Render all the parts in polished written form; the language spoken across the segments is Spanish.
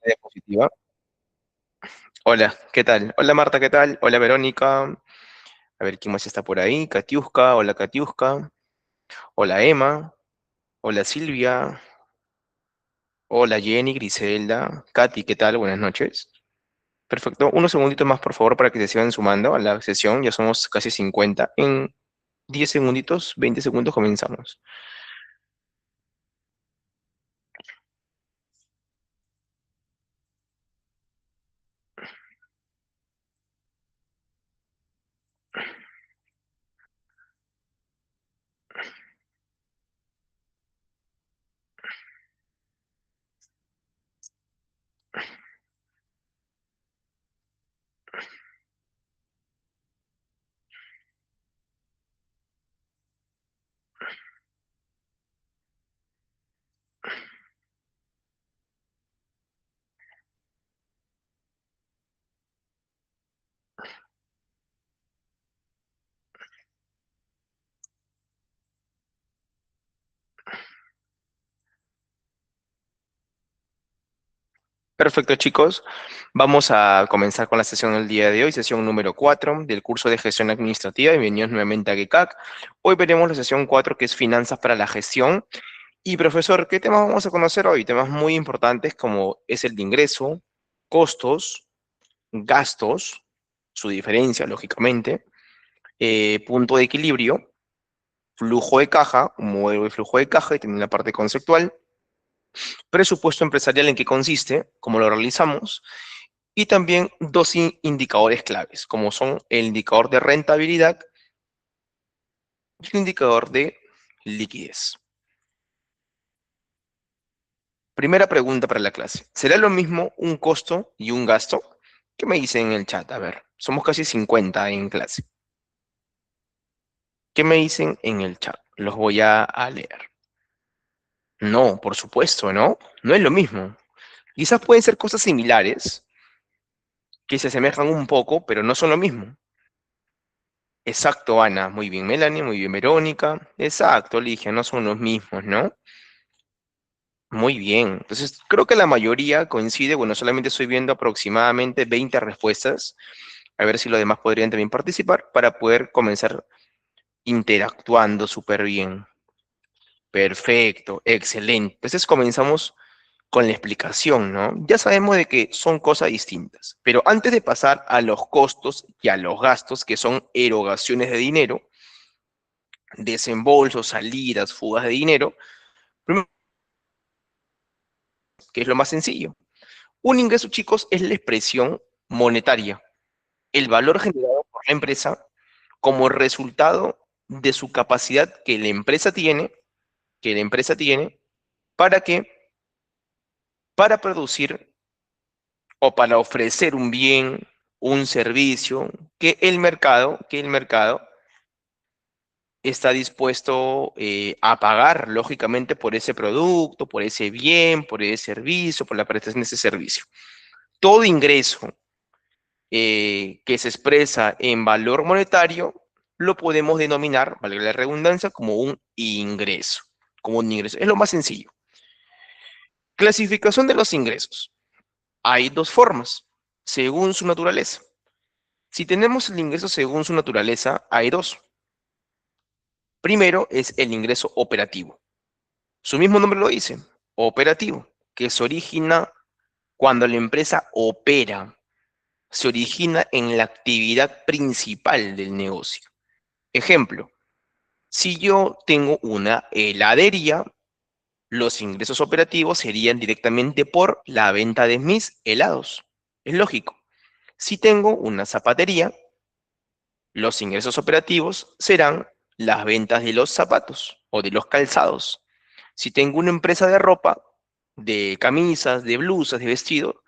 Diapositiva. Hola, ¿qué tal? Hola Marta, ¿qué tal? Hola Verónica. A ver quién más está por ahí. Katiuska, hola Katiuska. Hola Emma. Hola Silvia. Hola Jenny, Griselda. Katy, ¿qué tal? Buenas noches. Perfecto. Unos segunditos más, por favor, para que se sigan sumando a la sesión. Ya somos casi 50. En 10 segunditos, 20 segundos comenzamos. Perfecto, chicos. Vamos a comenzar con la sesión del día de hoy, sesión número 4 del curso de gestión administrativa. Bienvenidos nuevamente a GECAC. Hoy veremos la sesión 4, que es finanzas para la gestión. Y profesor, ¿qué temas vamos a conocer hoy? Temas muy importantes como es el de ingreso, costos, gastos, su diferencia, lógicamente, punto de equilibrio, flujo de caja, un modelo de flujo de caja y también la parte conceptual, presupuesto empresarial en qué consiste, cómo lo realizamos, y también dos indicadores claves, como son el indicador de rentabilidad y el indicador de liquidez. Primera pregunta para la clase. ¿Será lo mismo un costo y un gasto? ¿Qué me dicen en el chat? A ver, somos casi 50 en clase. ¿Qué me dicen en el chat? Los voy a leer. No, por supuesto, ¿no? No es lo mismo. Quizás pueden ser cosas similares, que se asemejan un poco, pero no son lo mismo. Exacto, Ana. Muy bien, Melanie. Muy bien, Verónica. Exacto, Ligia. No son los mismos, ¿no? Muy bien. Entonces, creo que la mayoría coincide. Bueno, solamente estoy viendo aproximadamente 20 respuestas. A ver si los demás podrían también participar para poder comenzar interactuando súper bien. Perfecto, excelente. Entonces comenzamos con la explicación, ¿no? Ya sabemos de que son cosas distintas, pero antes de pasar a los costos y a los gastos, que son erogaciones de dinero, desembolsos, salidas, fugas de dinero, primero, que es lo más sencillo. Un ingreso, chicos, es la expresión monetaria, el valor generado por la empresa como resultado de su capacidad que la empresa tiene, ¿para qué? Para producir o para ofrecer un bien, un servicio que el mercado está dispuesto a pagar, lógicamente, por ese producto, por ese bien, por ese servicio, por la prestación de ese servicio. Todo ingreso que se expresa en valor monetario lo podemos denominar, valga la redundancia, como un ingreso. Como un ingreso. Es lo más sencillo. Clasificación de los ingresos. Hay dos formas, según su naturaleza. Si tenemos el ingreso según su naturaleza, hay dos. Primero es el ingreso operativo. Su mismo nombre lo dice, operativo, que se origina cuando la empresa opera, se origina en la actividad principal del negocio. Ejemplo, si yo tengo una heladería, los ingresos operativos serían directamente por la venta de mis helados. Es lógico. Si tengo una zapatería, los ingresos operativos serán las ventas de los zapatos o de los calzados. Si tengo una empresa de ropa, de camisas, de blusas, de vestido,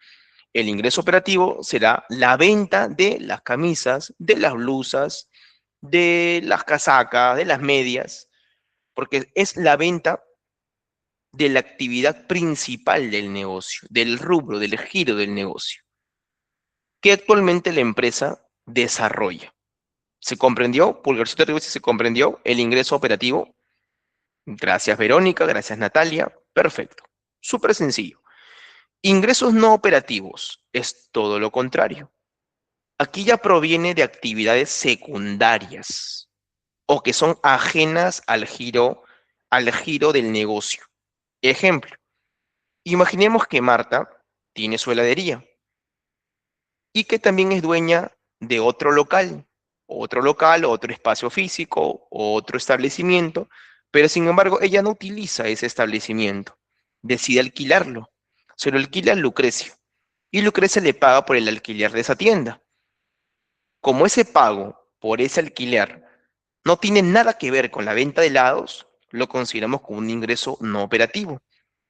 el ingreso operativo será la venta de las camisas, de las blusas, de las casacas, de las medias, porque es la venta de la actividad principal del negocio, del rubro, del giro del negocio, que actualmente la empresa desarrolla. ¿Se comprendió? Pulgarcito arriba si se comprendió el ingreso operativo. Gracias, Verónica. Gracias, Natalia. Perfecto. Súper sencillo. Ingresos no operativos es todo lo contrario. Aquí ya proviene de actividades secundarias o que son ajenas al giro del negocio. Ejemplo, imaginemos que Marta tiene su heladería y que también es dueña de otro local, otro espacio físico, otro establecimiento, pero sin embargo ella no utiliza ese establecimiento, decide alquilarlo, se lo alquila a Lucrecia y Lucrecia le paga por el alquiler de esa tienda. Como ese pago por ese alquiler no tiene nada que ver con la venta de helados, lo consideramos como un ingreso no operativo,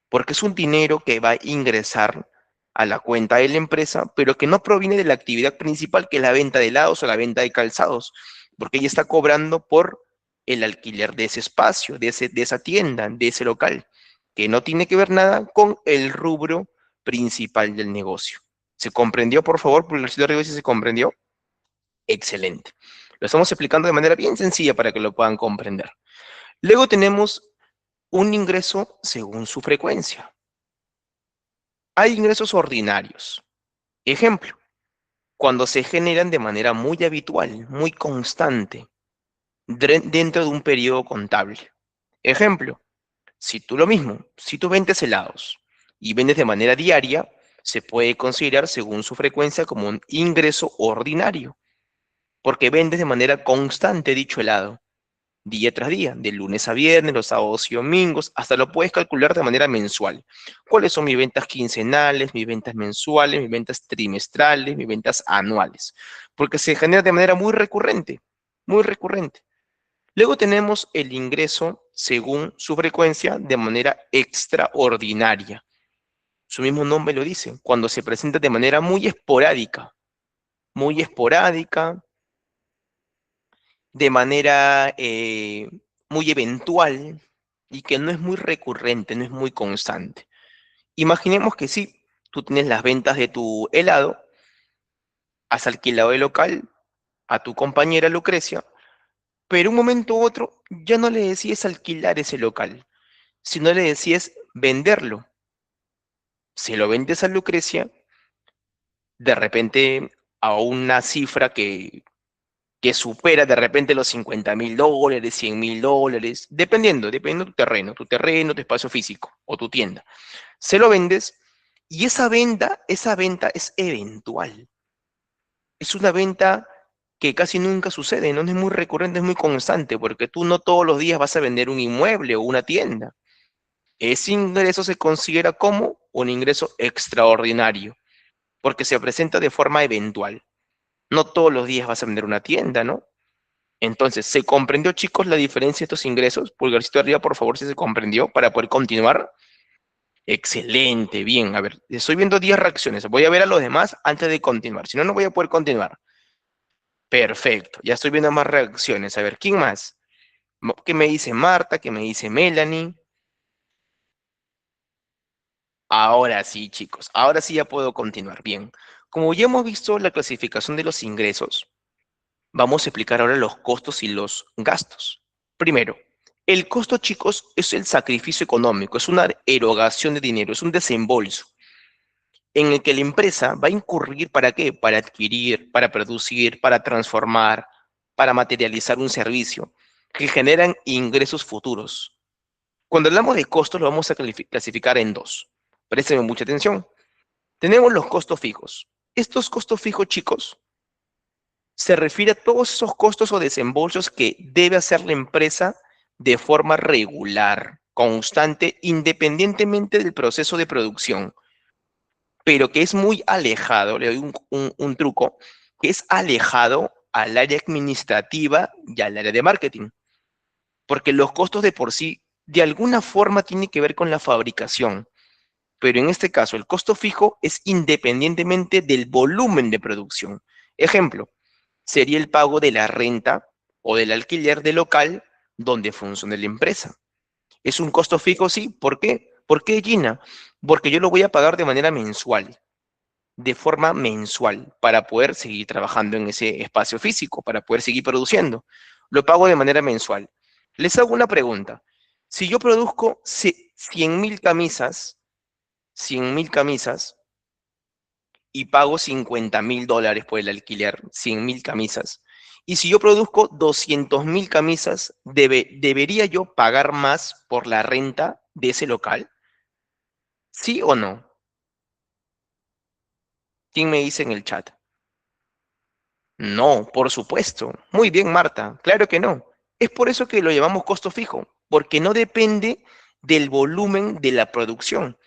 porque es un dinero que va a ingresar a la cuenta de la empresa, pero que no proviene de la actividad principal, que es la venta de helados o la venta de calzados, porque ella está cobrando por el alquiler de ese espacio, de esa tienda, de ese local, que no tiene que ver nada con el rubro principal del negocio. ¿Se comprendió, por favor? Por el de arriba, si se comprendió. Excelente. Lo estamos explicando de manera bien sencilla para que lo puedan comprender. Luego tenemos un ingreso según su frecuencia. Hay ingresos ordinarios. Ejemplo, cuando se generan de manera muy habitual, muy constante, dentro de un periodo contable. Ejemplo, si tú vendes helados y vendes de manera diaria, se puede considerar según su frecuencia como un ingreso ordinario, porque vendes de manera constante dicho helado, día tras día, de lunes a viernes, los sábados y domingos, hasta lo puedes calcular de manera mensual. ¿Cuáles son mis ventas quincenales, mis ventas mensuales, mis ventas trimestrales, mis ventas anuales? Porque se genera de manera muy recurrente, muy recurrente. Luego tenemos el ingreso según su frecuencia de manera extraordinaria. Su mismo nombre lo dice, cuando se presenta de manera muy esporádica, de manera muy eventual y que no es muy recurrente, no es muy constante. Imaginemos que sí, tú tienes las ventas de tu helado, has alquilado el local a tu compañera Lucrecia, pero un momento u otro ya no le decides alquilar ese local, sino le decides venderlo. Se lo vendes a Lucrecia, de repente a una cifra que supera de repente los $50.000, $100.000, dependiendo de tu terreno, tu espacio físico o tu tienda. Se lo vendes y esa venta es eventual. Es una venta que casi nunca sucede, no es muy recurrente, es muy constante, porque tú no todos los días vas a vender un inmueble o una tienda. Ese ingreso se considera como un ingreso extraordinario, porque se presenta de forma eventual. No todos los días vas a vender una tienda, ¿no? Entonces, ¿se comprendió, chicos, la diferencia de estos ingresos? Pulgarcito arriba, por favor, si se comprendió, para poder continuar. Excelente, bien. A ver, estoy viendo 10 reacciones. Voy a ver a los demás antes de continuar. Si no, no voy a poder continuar. Perfecto, ya estoy viendo más reacciones. A ver, ¿quién más? ¿Qué me dice Marta? ¿Qué me dice Melanie? Ahora sí, chicos. Ahora sí ya puedo continuar. Bien. Como ya hemos visto la clasificación de los ingresos, vamos a explicar ahora los costos y los gastos. Primero, el costo, chicos, es el sacrificio económico, es una erogación de dinero, es un desembolso en el que la empresa va a incurrir ¿para qué? Para adquirir, para producir, para transformar, para materializar un servicio que generan ingresos futuros. Cuando hablamos de costos, lo vamos a clasificar en dos. Présteme mucha atención. Tenemos los costos fijos. Estos costos fijos, chicos, se refiere a todos esos costos o desembolsos que debe hacer la empresa de forma regular, constante, independientemente del proceso de producción, pero que es muy alejado, le doy un truco, que es alejado al área administrativa y al área de marketing, porque los costos de por sí, de alguna forma, tienen que ver con la fabricación, pero en este caso el costo fijo es independientemente del volumen de producción. Ejemplo, sería el pago de la renta o del alquiler del local donde funcione la empresa. ¿Es un costo fijo? Sí. ¿Por qué? ¿Por qué, Gina? Porque yo lo voy a pagar de manera mensual, de forma mensual, para poder seguir trabajando en ese espacio físico, para poder seguir produciendo. Lo pago de manera mensual. Les hago una pregunta. Si yo produzco 100.000 camisas 100.000 camisas y pago $50.000 por el alquiler, 100.000 camisas. Y si yo produzco 200.000 camisas, ¿debería yo pagar más por la renta de ese local? ¿Sí o no? ¿Quién me dice en el chat? No, por supuesto. Muy bien, Marta. Claro que no. Es por eso que lo llamamos costo fijo, porque no depende del volumen de la producción.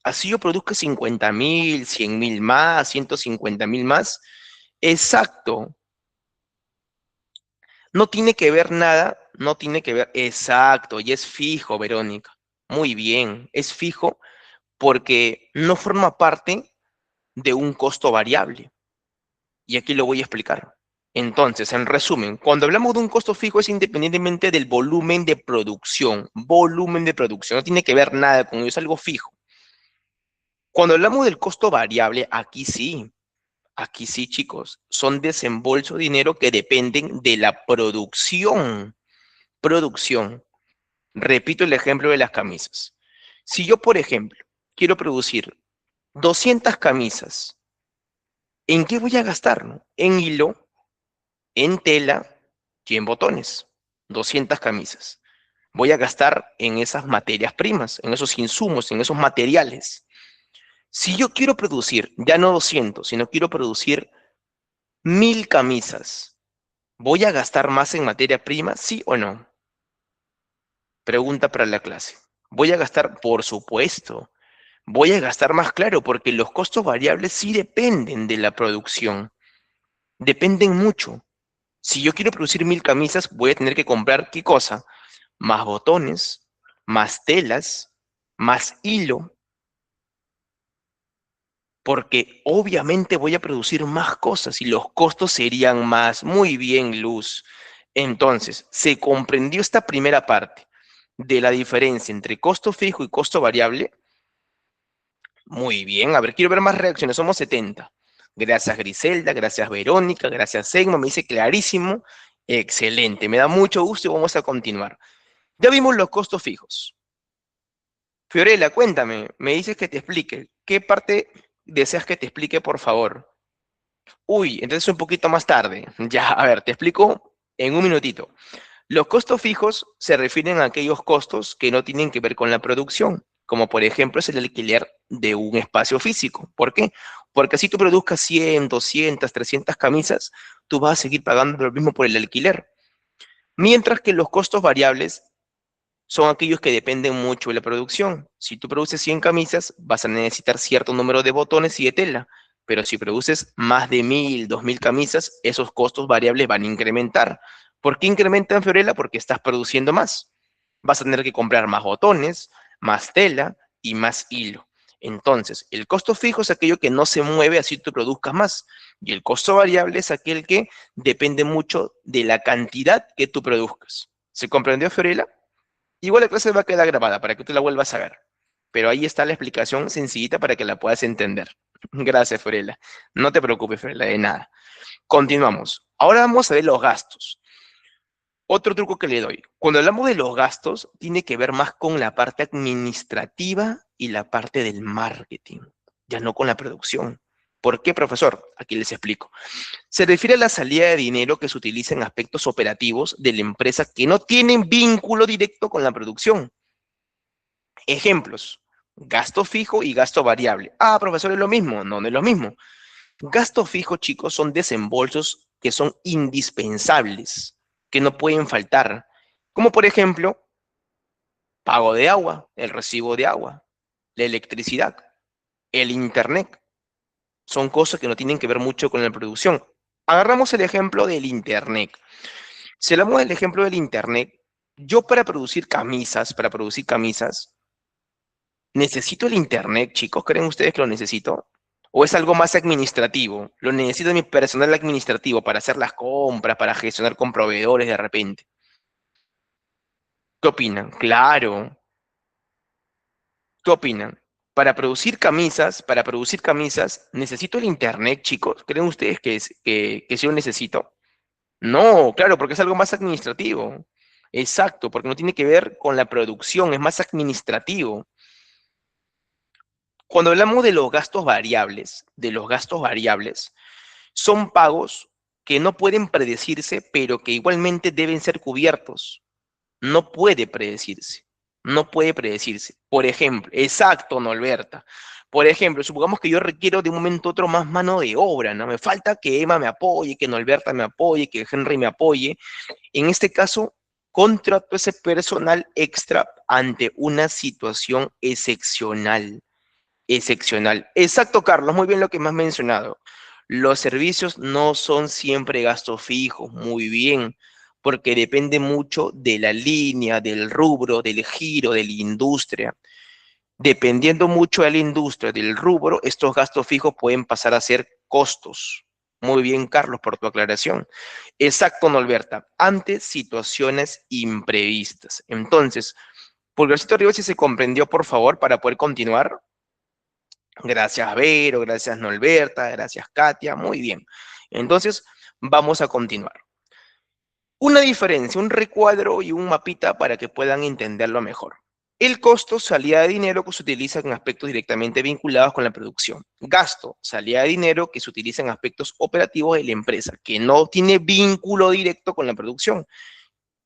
Así yo produzca 50.000, 100.000 más, 150.000 más. Exacto. No tiene que ver nada, no tiene que ver. Exacto, y es fijo, Verónica. Muy bien, es fijo porque no forma parte de un costo variable. Y aquí lo voy a explicar. Entonces, en resumen, cuando hablamos de un costo fijo es independientemente del volumen de producción. Volumen de producción, no tiene que ver nada con ello, es algo fijo. Cuando hablamos del costo variable, aquí sí, chicos, son desembolso de dinero que dependen de la producción. Producción. Repito el ejemplo de las camisas. Si yo, por ejemplo, quiero producir 200 camisas, ¿en qué voy a gastar? ¿No? En hilo, en tela y en botones. 200 camisas. Voy a gastar en esas materias primas, en esos insumos, en esos materiales. Si yo quiero producir, ya no 200, sino quiero producir 1.000 camisas, ¿voy a gastar más en materia prima? ¿Sí o no? Pregunta para la clase. ¿Voy a gastar? Por supuesto. Voy a gastar más, claro, porque los costos variables sí dependen de la producción. Dependen mucho. Si yo quiero producir 1.000 camisas, voy a tener que comprar, ¿qué cosa? Más botones, más telas, más hilo, porque obviamente voy a producir más cosas y los costos serían más. Muy bien, Luz. Entonces, se comprendió esta primera parte de la diferencia entre costo fijo y costo variable. Muy bien, a ver, quiero ver más reacciones. Somos 70. Gracias, Griselda, gracias, Verónica, gracias, Segmo. Me dice clarísimo. Excelente, me da mucho gusto y vamos a continuar. Ya vimos los costos fijos. Fiorella, cuéntame, me dices que te explique. ¿Qué parte deseas que te explique, por favor? Uy, entonces un poquito más tarde. Ya, a ver, te explico en un minutito. Los costos fijos se refieren a aquellos costos que no tienen que ver con la producción, como por ejemplo es el alquiler de un espacio físico. ¿Por qué? Porque si tú produzcas 100, 200, 300 camisas, tú vas a seguir pagando lo mismo por el alquiler. Mientras que los costos variables son aquellos que dependen mucho de la producción. Si tú produces 100 camisas, vas a necesitar cierto número de botones y de tela, pero si produces más de 1.000, 2.000 camisas, esos costos variables van a incrementar. ¿Por qué incrementan, Fiorella? Porque estás produciendo más. Vas a tener que comprar más botones, más tela y más hilo. Entonces, el costo fijo es aquello que no se mueve así tú produzcas más. Y el costo variable es aquel que depende mucho de la cantidad que tú produzcas. ¿Se comprendió, Fiorella? Igual la clase va a quedar grabada para que tú la vuelvas a ver. Pero ahí está la explicación sencillita para que la puedas entender. Gracias, Fiorella. No te preocupes, Fiorella, de nada. Continuamos. Ahora vamos a ver los gastos. Otro truco que le doy. Cuando hablamos de los gastos, tiene que ver más con la parte administrativa y la parte del marketing, ya no con la producción. ¿Por qué, profesor? Aquí les explico. Se refiere a la salida de dinero que se utiliza en aspectos operativos de la empresa que no tienen vínculo directo con la producción. Ejemplos, gasto fijo y gasto variable. Ah, profesor, es lo mismo. No, no es lo mismo. Gasto fijo, chicos, son desembolsos que son indispensables, que no pueden faltar. Como por ejemplo, pago de agua, el recibo de agua, la electricidad, el internet. Son cosas que no tienen que ver mucho con la producción. Agarramos el ejemplo del internet. Si hablamos del ejemplo del internet, yo para producir camisas, ¿necesito el internet, chicos? ¿Creen ustedes que lo necesito? ¿O es algo más administrativo? Lo necesito mi personal administrativo para hacer las compras, para gestionar con proveedores de repente. ¿Qué opinan? Claro. ¿Qué opinan? Para producir camisas, ¿necesito el internet, chicos? ¿Creen ustedes que sí lo necesito? No, claro, porque es algo más administrativo. Exacto, porque no tiene que ver con la producción, es más administrativo. Cuando hablamos de los gastos variables, son pagos que no pueden predecirse, pero que igualmente deben ser cubiertos. No puede predecirse. No puede predecirse. Por ejemplo, exacto, Norberta. Por ejemplo, supongamos que yo requiero de un momento a otro más mano de obra, ¿no? Me falta que Emma me apoye, que Norberta me apoye, que Henry me apoye. En este caso, contrato ese personal extra ante una situación excepcional. Excepcional. Exacto, Carlos, muy bien lo que me has mencionado. Los servicios no son siempre gastos fijos, muy bien, porque depende mucho de la línea, del rubro, del giro, de la industria. Dependiendo mucho de la industria, del rubro, estos gastos fijos pueden pasar a ser costos. Muy bien, Carlos, por tu aclaración. Exacto, Norberta, ante situaciones imprevistas. Entonces, Pulgarcito Rivas, si se comprendió, por favor, para poder continuar. Gracias, Vero, gracias, Norberta, gracias, Katia. Muy bien. Entonces, vamos a continuar. Una diferencia, un recuadro y un mapita para que puedan entenderlo mejor. El costo, salida de dinero, que se utiliza en aspectos directamente vinculados con la producción. Gasto, salida de dinero, que se utiliza en aspectos operativos de la empresa, que no tiene vínculo directo con la producción.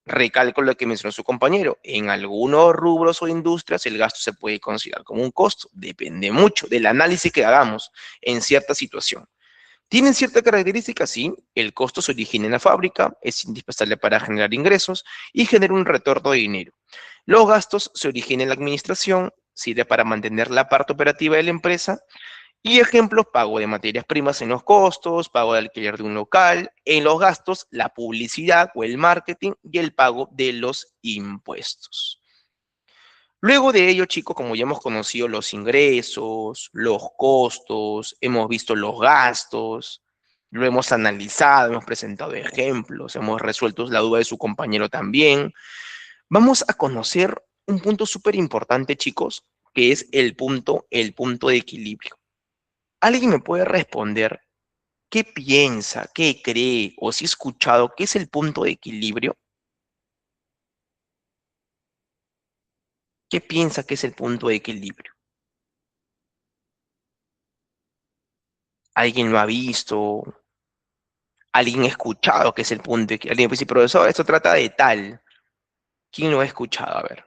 Recalco lo que mencionó su compañero. En algunos rubros o industrias el gasto se puede considerar como un costo. Depende mucho del análisis que hagamos en cierta situación. ¿Tienen cierta característica? Sí. El costo se origina en la fábrica, es indispensable para generar ingresos y genera un retorno de dinero. Los gastos se originan en la administración, sirve para mantener la parte operativa de la empresa. Y ejemplos, pago de materias primas en los costos, pago de alquiler de un local, en los gastos, la publicidad o el marketing y el pago de los impuestos. Luego de ello, chicos, como ya hemos conocido los ingresos, los costos, hemos visto los gastos, lo hemos analizado, hemos presentado ejemplos, hemos resuelto la duda de su compañero también. Vamos a conocer un punto súper importante, chicos, que es el punto de equilibrio. ¿Alguien me puede responder qué piensa, qué cree o si ha escuchado qué es el punto de equilibrio? ¿Qué piensa que es el punto de equilibrio? ¿Alguien lo ha visto? ¿Alguien ha escuchado qué es el punto de equilibrio? Alguien puede decir, profesor, esto trata de tal. ¿Quién lo ha escuchado? A ver.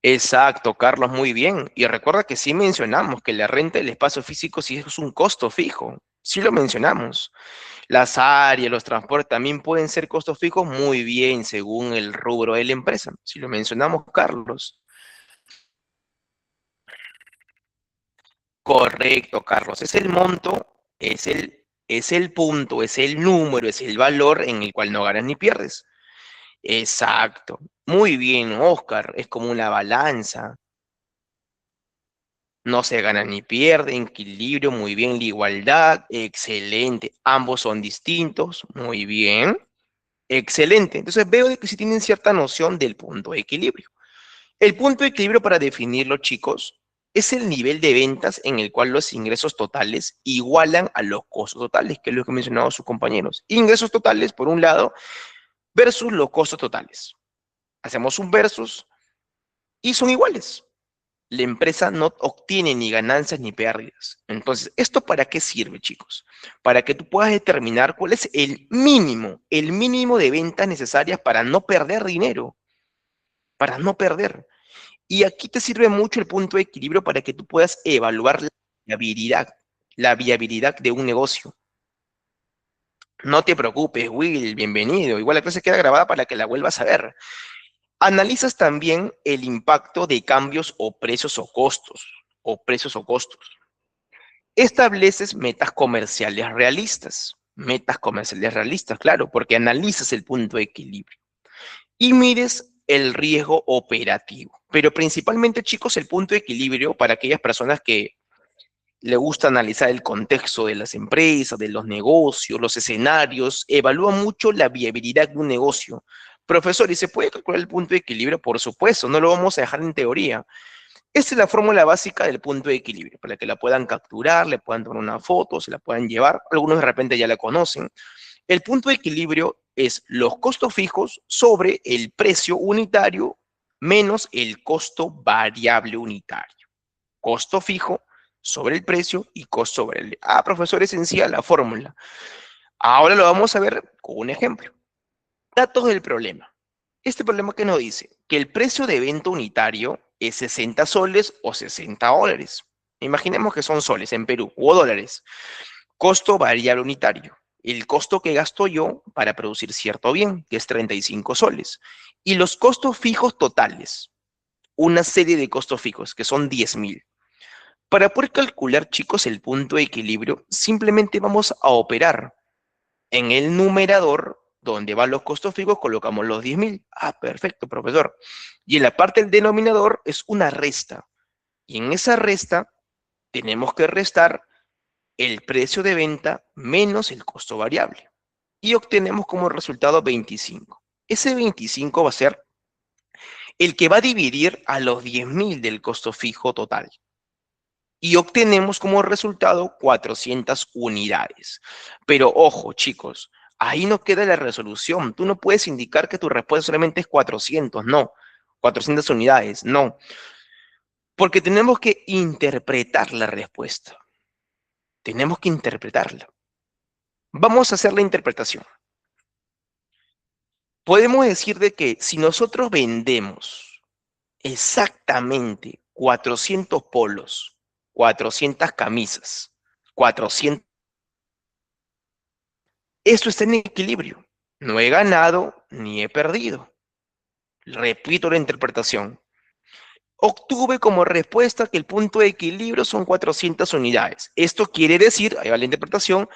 Exacto, Carlos, muy bien. Y recuerda que sí mencionamos que la renta del espacio físico sí es un costo fijo. Sí lo mencionamos. Las áreas, los transportes también pueden ser costos fijos muy bien según el rubro de la empresa. Si lo mencionamos, Carlos. Correcto, Carlos. Es el monto, es el punto, es el número, es el valor en el cual no ganas ni pierdes. Exacto. Muy bien, Oscar. Es como una balanza. No se gana ni pierde, equilibrio, muy bien, la igualdad, excelente. Ambos son distintos, muy bien, excelente. Entonces veo de que sí tienen cierta noción del punto de equilibrio. El punto de equilibrio, para definirlo, chicos, es el nivel de ventas en el cual los ingresos totales igualan a los costos totales, que es lo que han mencionado sus compañeros. Ingresos totales, por un lado, versus los costos totales. Hacemos un versus y son iguales. La empresa no obtiene ni ganancias ni pérdidas. Entonces, ¿esto para qué sirve, chicos? Para que tú puedas determinar cuál es el mínimo de ventas necesarias para no perder dinero, para no perder. Y aquí te sirve mucho el punto de equilibrio para que tú puedas evaluar viabilidad, la viabilidad de un negocio. No te preocupes, Will, bienvenido. Igual la clase queda grabada para que la vuelvas a ver. Analizas también el impacto de cambios o precios o costos. Estableces metas comerciales realistas, claro, porque analizas el punto de equilibrio y mides el riesgo operativo. Pero principalmente, chicos, el punto de equilibrio para aquellas personas que le gusta analizar el contexto de las empresas, de los negocios, los escenarios, evalúa mucho la viabilidad de un negocio. Profesor, ¿y se puede calcular el punto de equilibrio? Por supuesto, no lo vamos a dejar en teoría. Esta es la fórmula básica del punto de equilibrio, para que la puedan capturar, le puedan tomar una foto, se la puedan llevar. Algunos de repente ya la conocen. El punto de equilibrio es los costos fijos sobre el precio unitario menos el costo variable unitario. Costo fijo sobre el precio y costo variable. Ah, profesor, es sencilla la fórmula. Ahora lo vamos a ver con un ejemplo. Datos del problema. Este problema que nos dice que el precio de venta unitario es 60 soles o 60 dólares. Imaginemos que son soles en Perú o dólares. Costo variable unitario. El costo que gasto yo para producir cierto bien, que es 35 soles. Y los costos fijos totales. Una serie de costos fijos, que son 10.000. Para poder calcular, chicos, el punto de equilibrio, simplemente vamos a operar en el numerador, donde van los costos fijos, colocamos los 10.000. Ah, perfecto, profesor. Y en la parte del denominador es una resta. Y en esa resta tenemos que restar el precio de venta menos el costo variable. Y obtenemos como resultado 25. Ese 25 va a ser el que va a dividir a los 10.000 del costo fijo total. Y obtenemos como resultado 400 unidades. Pero ojo, chicos, ahí no queda la resolución. Tú no puedes indicar que tu respuesta solamente es 400, no. 400 unidades, no. Porque tenemos que interpretar la respuesta. Tenemos que interpretarla. Vamos a hacer la interpretación. Podemos decir de que si nosotros vendemos exactamente 400 polos, 400 camisas, 400, esto está en equilibrio. No he ganado ni he perdido. Repito la interpretación. Obtuve como respuesta que el punto de equilibrio son 400 unidades. Esto quiere decir, ahí va la interpretación,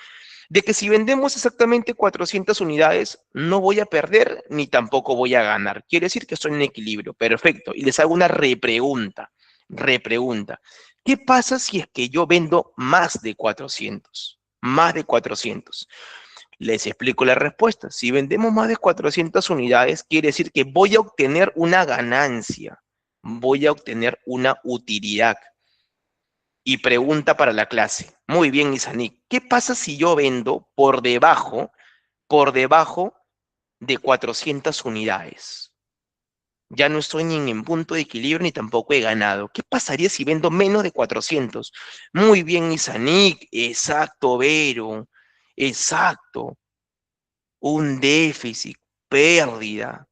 de que si vendemos exactamente 400 unidades, no voy a perder ni tampoco voy a ganar. Quiere decir que estoy en equilibrio. Perfecto. Y les hago una repregunta. Repregunta. ¿Qué pasa si es que yo vendo más de 400? Más de 400. Les explico la respuesta. Si vendemos más de 400 unidades, quiere decir que voy a obtener una ganancia. Voy a obtener una utilidad. Y pregunta para la clase. Muy bien, Isanik. ¿Qué pasa si yo vendo por debajo de 400 unidades? Ya no estoy ni en punto de equilibrio ni tampoco he ganado. ¿Qué pasaría si vendo menos de 400? Muy bien, Isanik. Exacto, Vero. Exacto. Un déficit, pérdida.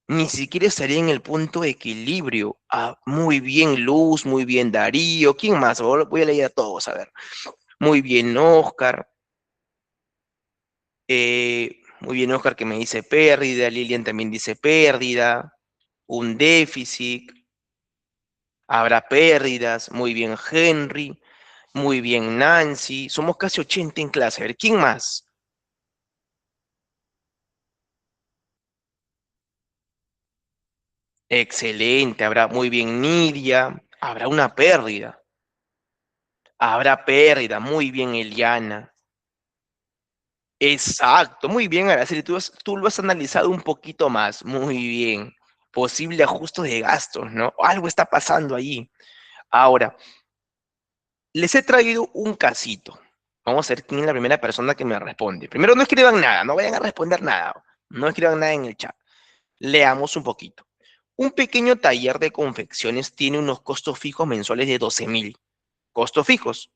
Ni siquiera estaría en el punto de equilibrio. Ah, muy bien, Luz, muy bien, Darío. ¿Quién más? Voy a leer a todos, a ver. Muy bien, Oscar. Muy bien, Oscar, que me dice pérdida. Lilian también dice pérdida. Un déficit. Habrá pérdidas. Muy bien, Henry. Muy bien, Nancy. Somos casi 80 en clase. A ver, ¿quién más? Excelente. Habrá muy bien, Nidia. Habrá una pérdida. Habrá pérdida. Muy bien, Eliana. Exacto, muy bien, Araceli, tú lo has analizado un poquito más, muy bien. Posible ajuste de gastos, ¿no? Algo está pasando ahí. Ahora, les he traído un casito. Vamos a ver quién es la primera persona que me responde. Primero, no escriban nada, no vayan a responder nada. No escriban nada en el chat. Leamos un poquito. Un pequeño taller de confecciones tiene unos costos fijos mensuales de 12.000. Costos fijos.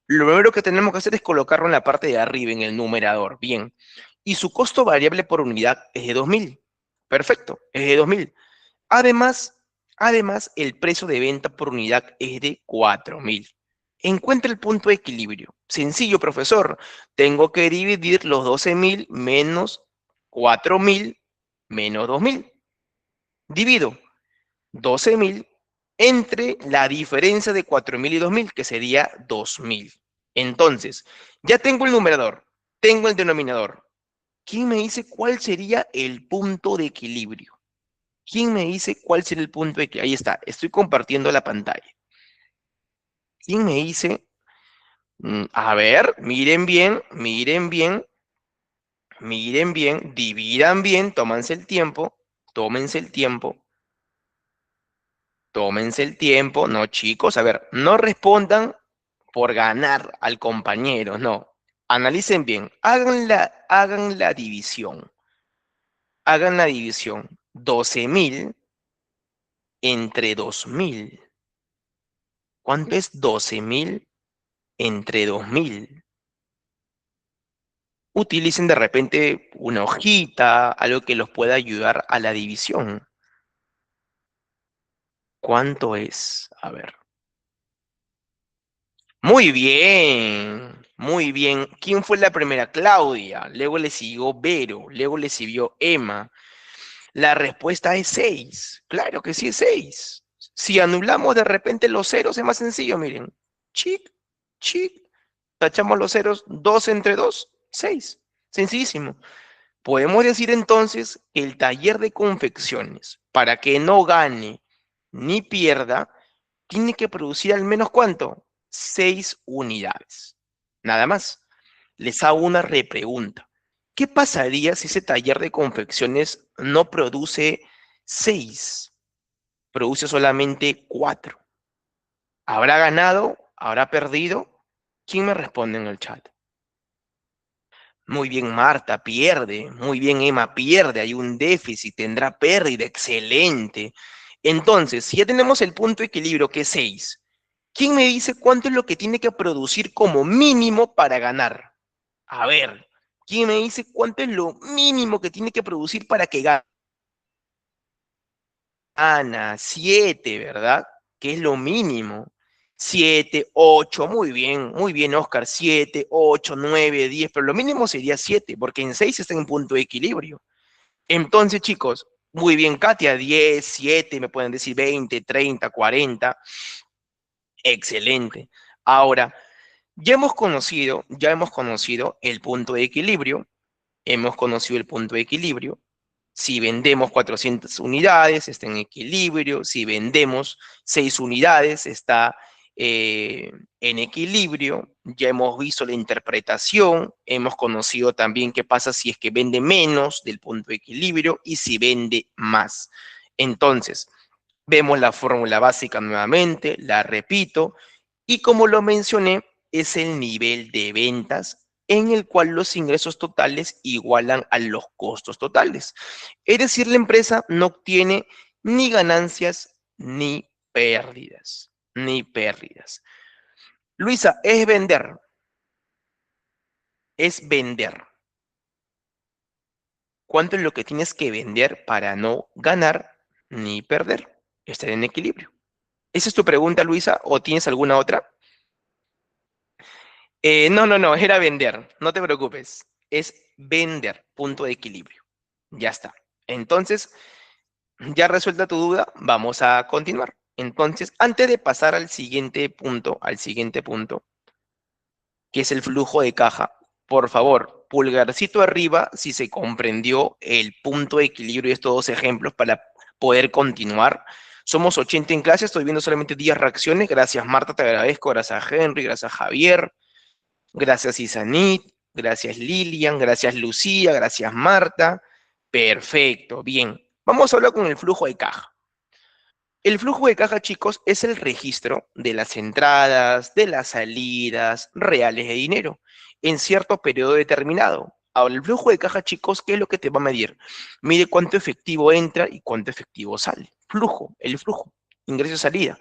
Lo primero que tenemos que hacer es colocarlo en la parte de arriba, en el numerador. Bien. Y su costo variable por unidad es de 2.000. Perfecto, es de 2.000. Además, el precio de venta por unidad es de 4.000. Encuentra el punto de equilibrio. Sencillo, profesor. Tengo que dividir los 12.000 menos 4.000 menos 2.000. Divido 12.000 entre la diferencia de 4.000 y 2.000, que sería 2.000. Entonces, ya tengo el numerador, tengo el denominador. ¿Quién me dice cuál sería el punto de equilibrio? ¿Quién me dice cuál sería el punto de equilibrio? Ahí está, estoy compartiendo la pantalla. ¿Quién me dice? A ver, miren bien, miren bien, miren bien, dividan bien, tómense el tiempo, tómense el tiempo. Tómense el tiempo, no chicos, a ver, no respondan por ganar al compañero, no. Analicen bien, hagan la división. Hagan la división. 12.000 entre 2.000. ¿Cuánto es 12.000 entre 2.000? Utilicen de repente una hojita, algo que los pueda ayudar a la división. ¿Cuánto es? A ver. Muy bien, muy bien. ¿Quién fue la primera? Claudia. Luego le siguió Vero. Luego le siguió Emma. La respuesta es 6. Claro que sí es 6. Si anulamos de repente los ceros, es más sencillo, miren. Chic, chic. Tachamos los ceros. 2 entre 2, 6. Sencillísimo. Podemos decir entonces que el taller de confecciones, para que no gane ni pierda, tiene que producir al menos ¿cuánto? 6 unidades. Nada más. Les hago una repregunta. ¿Qué pasaría si ese taller de confecciones no produce 6? Produce solamente 4. ¿Habrá ganado? ¿Habrá perdido? ¿Quién me responde en el chat? Muy bien, Marta, pierde. Muy bien, Emma, pierde. Hay un déficit, tendrá pérdida. Excelente. Entonces, si ya tenemos el punto de equilibrio que es 6, ¿quién me dice cuánto es lo que tiene que producir como mínimo para ganar? A ver, ¿quién me dice cuánto es lo mínimo que tiene que producir para que gana? 7, ¿verdad? Que es lo mínimo. 7, 8, muy bien, Oscar. 7, 8, 9, 10, pero lo mínimo sería 7, porque en 6 está en punto de equilibrio. Entonces, chicos, muy bien, Katia, 10, 7, me pueden decir 20, 30, 40. Excelente. Ahora, ya hemos conocido el punto de equilibrio, hemos conocido el punto de equilibrio. Si vendemos 400 unidades, está en equilibrio. Si vendemos 6 unidades, está en equilibrio. Ya hemos visto la interpretación, hemos conocido también qué pasa si es que vende menos del punto de equilibrio y si vende más. Entonces, vemos la fórmula básica nuevamente, la repito, y como lo mencioné, es el nivel de ventas en el cual los ingresos totales igualan a los costos totales. Es decir, la empresa no obtiene ni ganancias ni pérdidas, ni pérdidas. Luisa, es vender, es vender. ¿Cuánto es lo que tienes que vender para no ganar ni perder? Estar en equilibrio. ¿Esa es tu pregunta, Luisa, o tienes alguna otra? No, no, no, era vender, no te preocupes. Es vender, punto de equilibrio. Ya está. Entonces, ya resuelta tu duda, vamos a continuar. Entonces, antes de pasar al siguiente punto, que es el flujo de caja, por favor, pulgarcito arriba si se comprendió el punto de equilibrio y estos dos ejemplos para poder continuar. Somos 80 en clase, estoy viendo solamente 10 reacciones. Gracias, Marta, te agradezco. Gracias, Henry, gracias, Javier. Gracias, Isanit. Gracias, Lilian. Gracias, Lucía. Gracias, Marta. Perfecto, bien. Vamos a hablar con el flujo de caja. El flujo de caja, chicos, es el registro de las entradas, de las salidas reales de dinero en cierto periodo determinado. Ahora, el flujo de caja, chicos, ¿qué es lo que te va a medir? Mide cuánto efectivo entra y cuánto efectivo sale. Flujo, el flujo, ingreso-salida.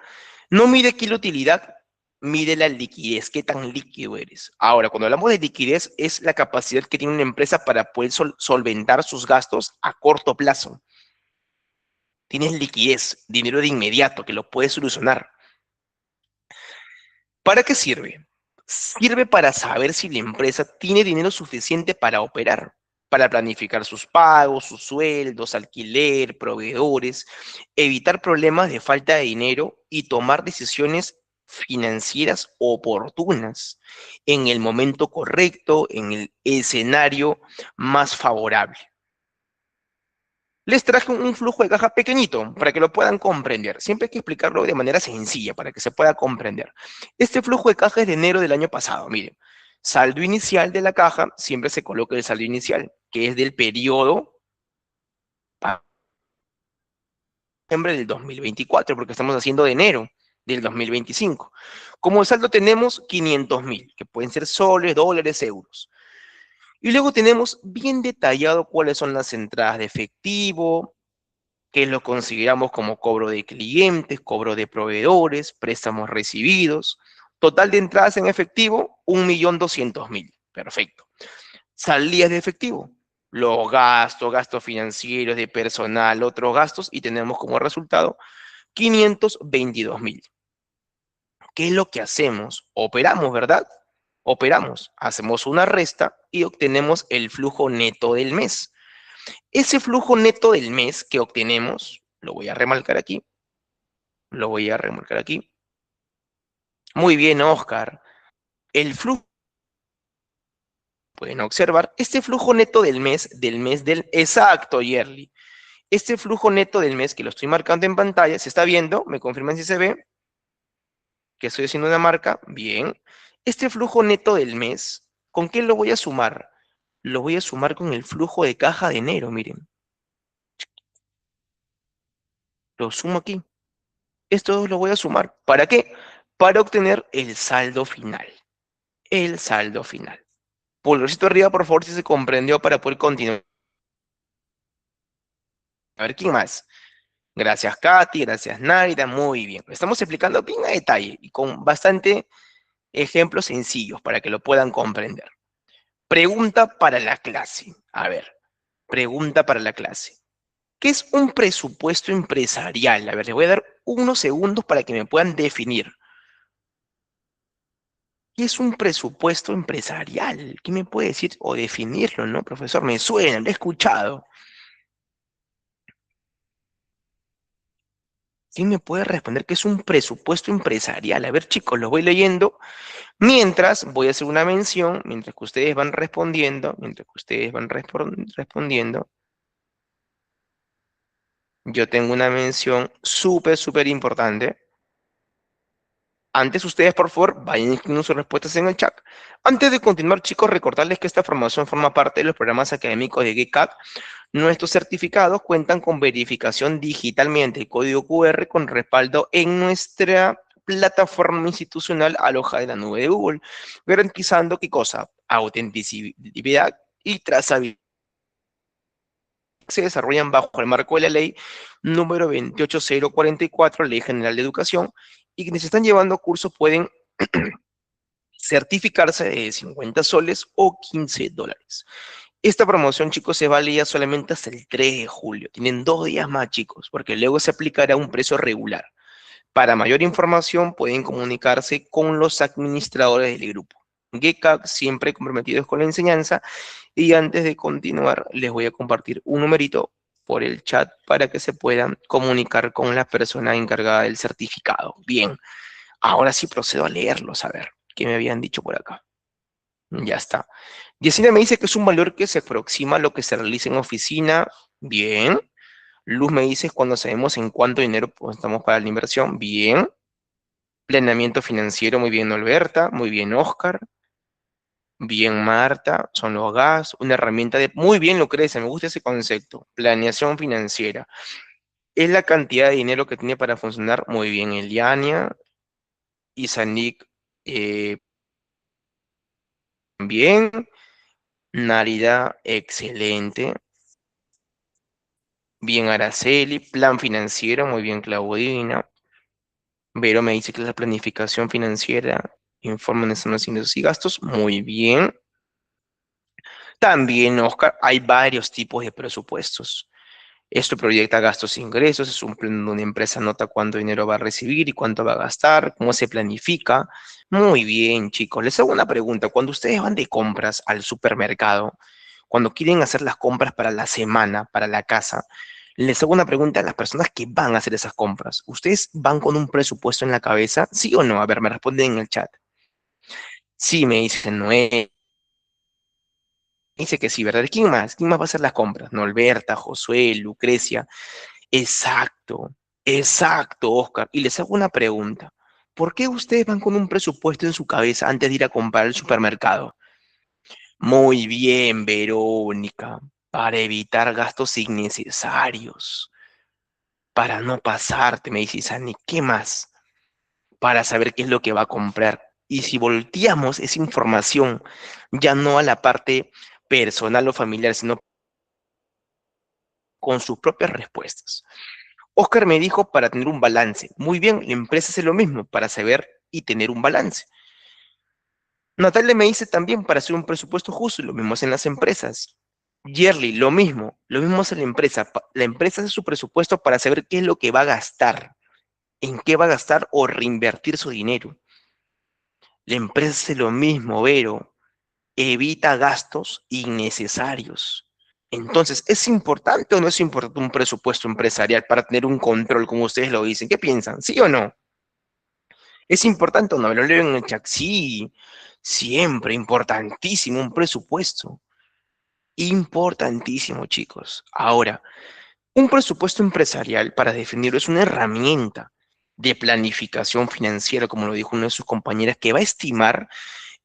No mide aquí la utilidad, mide la liquidez, qué tan líquido eres. Ahora, cuando hablamos de liquidez, es la capacidad que tiene una empresa para poder solventar sus gastos a corto plazo. Tienes liquidez, dinero de inmediato que lo puedes solucionar. ¿Para qué sirve? Sirve para saber si la empresa tiene dinero suficiente para operar, para planificar sus pagos, sus sueldos, alquiler, proveedores, evitar problemas de falta de dinero y tomar decisiones financieras oportunas en el momento correcto, en el escenario más favorable. Les traje un flujo de caja pequeñito para que lo puedan comprender. Siempre hay que explicarlo de manera sencilla para que se pueda comprender. Este flujo de caja es de enero del año pasado. Miren, saldo inicial de la caja, siempre se coloca el saldo inicial, que es del periodo para diciembre del 2024, porque estamos haciendo de enero. del 2025. Como saldo tenemos 500.000, que pueden ser soles, dólares, euros. Y luego tenemos bien detallado cuáles son las entradas de efectivo, que lo consideramos como cobro de clientes, cobro de proveedores, préstamos recibidos. Total de entradas en efectivo, 1.200.000. Perfecto. Salidas de efectivo, los gastos financieros de personal, otros gastos, y tenemos como resultado 522.000. ¿Qué es lo que hacemos? Operamos, ¿verdad? Operamos, hacemos una resta y obtenemos el flujo neto del mes. Ese flujo neto del mes que obtenemos, lo voy a remarcar aquí, lo voy a remarcar aquí. Muy bien, Oscar. El flujo, pueden observar, este flujo neto del exacto, Yerly. Este flujo neto del mes que lo estoy marcando en pantalla, ¿se está viendo? ¿Me confirman si se ve? Que estoy haciendo una marca. Bien. Este flujo neto del mes, ¿con qué lo voy a sumar? Lo voy a sumar con el flujo de caja de enero, miren. Lo sumo aquí. Esto lo voy a sumar. ¿Para qué? Para obtener el saldo final. El saldo final. Pulgarcito arriba, por favor, si se comprendió para poder continuar. A ver, ¿quién más? Gracias, Katy. Gracias, Naida. Muy bien. Lo estamos explicando bien a detalle y con bastante ejemplos sencillos para que lo puedan comprender. Pregunta para la clase. A ver, pregunta para la clase. ¿Qué es un presupuesto empresarial? A ver, les voy a dar unos segundos para que me puedan definir. ¿Qué es un presupuesto empresarial? ¿Qué me puede decir o definirlo, no, profesor? Me suena, lo he escuchado. ¿Quién me puede responder qué es un presupuesto empresarial? A ver, chicos, lo voy leyendo. Mientras voy a hacer una mención, mientras que ustedes van respondiendo, respondiendo, yo tengo una mención súper, súper importante. Antes ustedes, por favor, vayan escribiendo sus respuestas en el chat. Antes de continuar, chicos, recordarles que esta formación forma parte de los programas académicos de GCAP. Nuestros certificados cuentan con verificación digitalmente, código QR con respaldo en nuestra plataforma institucional alojada en la nube de Google, garantizando qué cosa, autenticidad y trazabilidad. Se desarrollan bajo el marco de la ley número 28044, Ley General de Educación, y quienes están llevando cursos pueden certificarse de 50 soles o 15 dólares. Esta promoción, chicos, se valía solamente hasta el 3 de julio. Tienen 2 días más, chicos, porque luego se aplicará un precio regular. Para mayor información, pueden comunicarse con los administradores del grupo. GECAC siempre comprometidos con la enseñanza. Y antes de continuar, les voy a compartir un numerito por el chat para que se puedan comunicar con la persona encargada del certificado. Bien, ahora sí procedo a leerlos, a ver qué me habían dicho por acá. Ya está. Yesenia me dice que es un valor que se aproxima a lo que se realiza en oficina. Bien. Luz me dice cuando sabemos en cuánto dinero pues, estamos para la inversión. Bien. Planeamiento financiero. Muy bien, Alberta. Muy bien, Oscar. Bien, Marta. Son los gastos. Una herramienta de... Muy bien, Lucrecia. Me gusta ese concepto. Planeación financiera. Es la cantidad de dinero que tiene para funcionar. Muy bien, Eliania. Isanik. Bien. Narida. Excelente. Bien, Araceli, plan financiero, muy bien, Claudina. Vero me dice que la planificación financiera informa de los ingresos y gastos, muy bien. También, Oscar, hay varios tipos de presupuestos. Esto proyecta gastos e ingresos, es un plan donde una empresa nota cuánto dinero va a recibir y cuánto va a gastar, cómo se planifica. Muy bien, chicos. Les hago una pregunta. Cuando ustedes van de compras al supermercado, cuando quieren hacer las compras para la semana, para la casa, les hago una pregunta a las personas que van a hacer esas compras. ¿Ustedes van con un presupuesto en la cabeza? ¿Sí o no? A ver, me responden en el chat. Sí, me dicen, no es. Dice que sí, ¿verdad? ¿Quién más? ¿Quién más va a hacer las compras? Norberta, Josué, Lucrecia. Exacto, exacto, Oscar. Y les hago una pregunta. ¿Por qué ustedes van con un presupuesto en su cabeza antes de ir a comprar al supermercado? Muy bien, Verónica. Para evitar gastos innecesarios. Para no pasarte, me dice Sani. ¿Qué más? para saber qué es lo que va a comprar. Y si volteamos esa información ya no a la parte personal o familiar, sino con sus propias respuestas. Oscar me dijo para tener un balance. Muy bien, la empresa hace lo mismo, para saber y tener un balance. Natalia me dice también para hacer un presupuesto justo, lo mismo hacen las empresas. Yerly, lo mismo hace la empresa. La empresa hace su presupuesto para saber qué es lo que va a gastar, en qué va a gastar o reinvertir su dinero. La empresa hace lo mismo, Vero, evita gastos innecesarios. Entonces, ¿es importante o no es importante un presupuesto empresarial para tener un control, como ustedes lo dicen? ¿Qué piensan? ¿Sí o no? ¿Es importante o no? Me lo leo en el chat. Sí, siempre, importantísimo un presupuesto. Importantísimo, chicos. Ahora, un presupuesto empresarial, para definirlo, es una herramienta de planificación financiera, como lo dijo una de sus compañeras, que va a estimar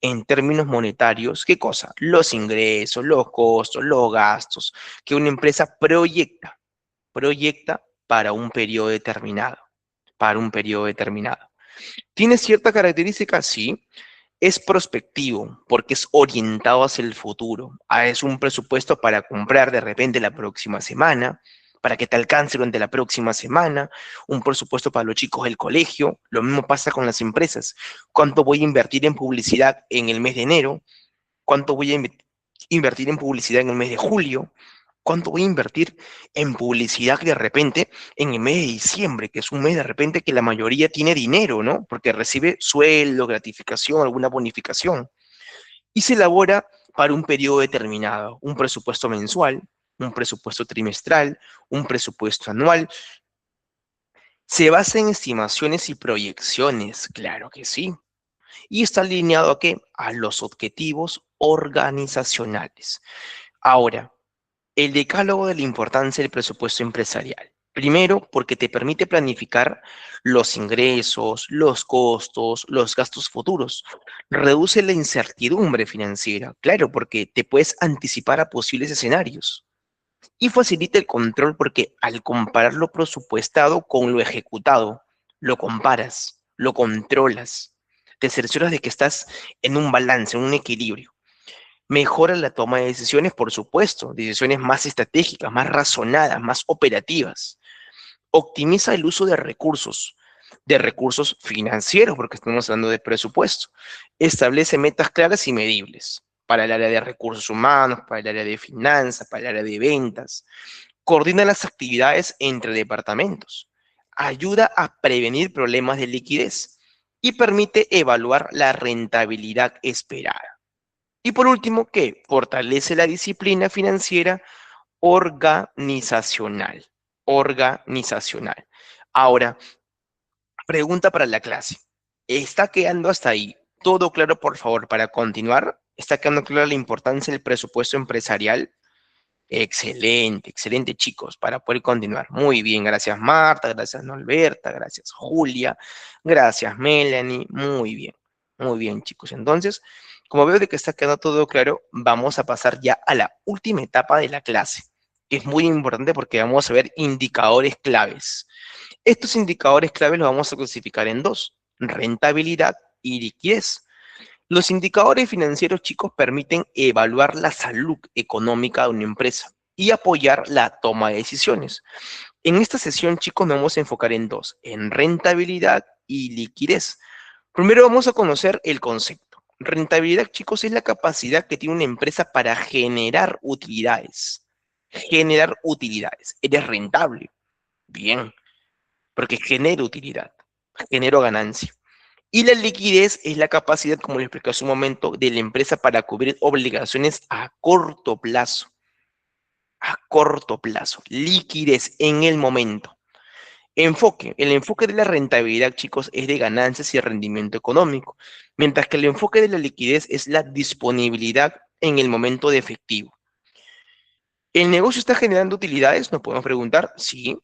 en términos monetarios, ¿qué cosa? Los ingresos, los costos, los gastos que una empresa proyecta para un periodo determinado, para un periodo determinado. ¿Tiene cierta característica? Sí. Es prospectivo porque es orientado hacia el futuro. Es un presupuesto para comprar de repente la próxima semana, para que te alcance durante la próxima semana, un presupuesto para los chicos del colegio. Lo mismo pasa con las empresas. ¿Cuánto voy a invertir en publicidad en el mes de enero? ¿Cuánto voy a invertir en publicidad en el mes de julio? ¿Cuánto voy a invertir en publicidad de repente en el mes de diciembre, que es un mes de repente que la mayoría tiene dinero, ¿no? Porque recibe sueldo, gratificación, alguna bonificación. Y se elabora para un periodo determinado, un presupuesto mensual, un presupuesto trimestral, un presupuesto anual. ¿Se basa en estimaciones y proyecciones? Claro que sí. ¿Y está alineado a qué? A los objetivos organizacionales. Ahora, el decálogo de la importancia del presupuesto empresarial. Primero, porque te permite planificar los ingresos, los costos, los gastos futuros. Reduce la incertidumbre financiera, claro, porque te puedes anticipar a posibles escenarios. Y facilita el control porque al comparar lo presupuestado con lo ejecutado, lo comparas, lo controlas, te cercioras de que estás en un balance, en un equilibrio. Mejora la toma de decisiones, por supuesto, decisiones más estratégicas, más razonadas, más operativas. Optimiza el uso de recursos financieros, porque estamos hablando de presupuesto. Establece metas claras y medibles para el área de recursos humanos, para el área de finanzas, para el área de ventas. Coordina las actividades entre departamentos. Ayuda a prevenir problemas de liquidez y permite evaluar la rentabilidad esperada. Y por último, que fortalece la disciplina financiera organizacional. Organizacional. Ahora, pregunta para la clase. ¿Está quedando hasta ahí todo claro, por favor, para continuar? ¿Está quedando clara la importancia del presupuesto empresarial? Excelente, excelente, chicos, para poder continuar. Muy bien, gracias Marta, gracias Norberta, gracias Julia, gracias Melanie, muy bien, chicos. Entonces, como veo de que está quedando todo claro, vamos a pasar ya a la última etapa de la clase, que es muy importante porque vamos a ver indicadores claves. Estos indicadores claves los vamos a clasificar en dos, rentabilidad y liquidez. Los indicadores financieros, chicos, permiten evaluar la salud económica de una empresa y apoyar la toma de decisiones. En esta sesión, chicos, nos vamos a enfocar en dos, en rentabilidad y liquidez. Primero vamos a conocer el concepto. Rentabilidad, chicos, es la capacidad que tiene una empresa para generar utilidades. Generar utilidades. Eres rentable. Bien, porque genera utilidad, genera ganancia. Y la liquidez es la capacidad, como le expliqué hace un momento, de la empresa para cubrir obligaciones a corto plazo. A corto plazo. Liquidez en el momento. Enfoque. El enfoque de la rentabilidad, chicos, es de ganancias y rendimiento económico, mientras que el enfoque de la liquidez es la disponibilidad en el momento de efectivo. ¿El negocio está generando utilidades? Nos podemos preguntar. Sí.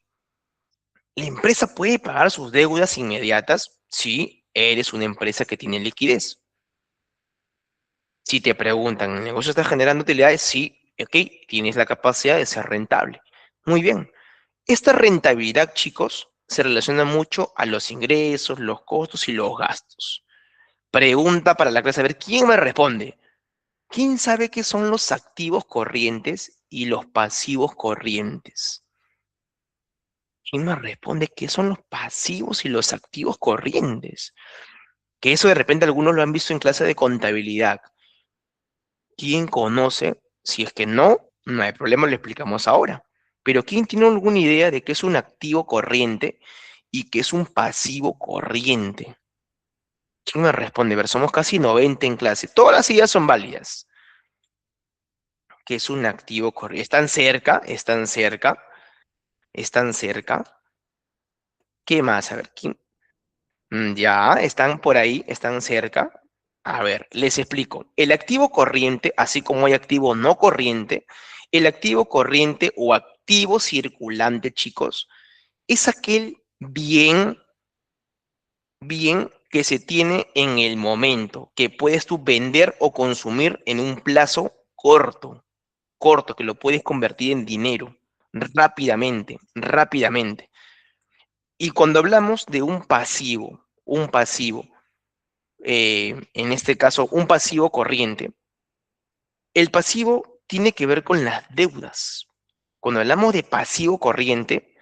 ¿La empresa puede pagar sus deudas inmediatas? Sí, eres una empresa que tiene liquidez. Si te preguntan, ¿el negocio está generando utilidades? Sí, ok, tienes la capacidad de ser rentable. Muy bien. Esta rentabilidad, chicos, se relaciona mucho a los ingresos, los costos y los gastos. Pregunta para la clase, a ver, ¿quién me responde? ¿Quién sabe qué son los activos corrientes y los pasivos corrientes? ¿Quién me responde qué son los pasivos y los activos corrientes? Que eso de repente algunos lo han visto en clase de contabilidad. ¿Quién conoce? Si es que no, no hay problema, lo explicamos ahora. Pero ¿quién tiene alguna idea de qué es un activo corriente y qué es un pasivo corriente? ¿Quién me responde? A ver, somos casi 90 en clase. Todas las ideas son válidas. ¿Qué es un activo corriente? ¿Están cerca? ¿Están cerca? ¿Están cerca? ¿Qué más? A ver, ¿quién? Ya, están por ahí, están cerca. A ver, les explico. El activo corriente, así como hay activo no corriente, el activo corriente o activo circulante, chicos, es aquel bien que se tiene en el momento, que puedes tú vender o consumir en un plazo corto, que lo puedes convertir en dinero rápidamente, rápidamente. Y cuando hablamos de un pasivo, en este caso un pasivo corriente, el pasivo tiene que ver con las deudas. Cuando hablamos de pasivo corriente,